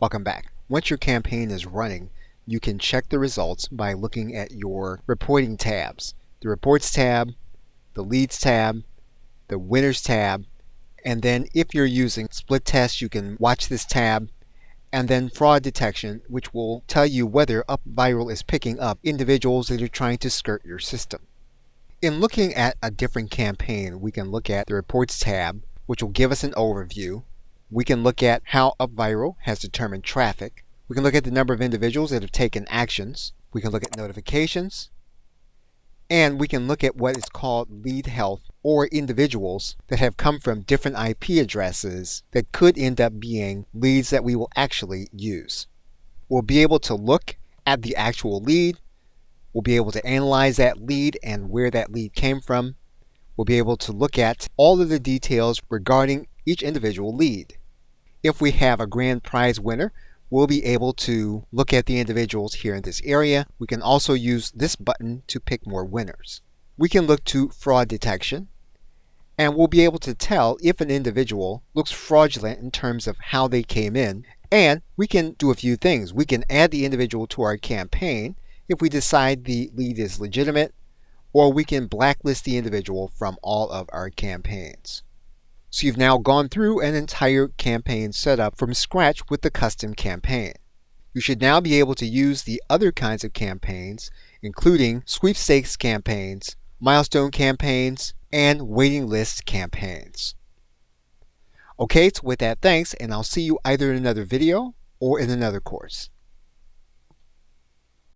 Welcome back. Once your campaign is running, you can check the results by looking at your reporting tabs. The Reports tab, the Leads tab, the Winners tab, and then if you're using split tests, you can watch this tab, and then Fraud Detection, which will tell you whether Upviral is picking up individuals that are trying to skirt your system. In looking at a different campaign, we can look at the Reports tab, which will give us an overview. We can look at how Upviral has determined traffic. We can look at the number of individuals that have taken actions. We can look at notifications. And we can look at what is called lead health, or individuals that have come from different IP addresses that could end up being leads that we will actually use. We'll be able to look at the actual lead. We'll be able to analyze that lead and where that lead came from. We'll be able to look at all of the details regarding each individual lead. If we have a grand prize winner, we'll be able to look at the individuals here in this area. We can also use this button to pick more winners. We can look to fraud detection, and we'll be able to tell if an individual looks fraudulent in terms of how they came in. And we can do a few things. We can add the individual to our campaign if we decide the lead is legitimate, or we can blacklist the individual from all of our campaigns. So you've now gone through an entire campaign setup from scratch with the custom campaign. You should now be able to use the other kinds of campaigns, including sweepstakes campaigns, milestone campaigns, and waiting list campaigns. Okay, so with that, thanks, and I'll see you either in another video or in another course.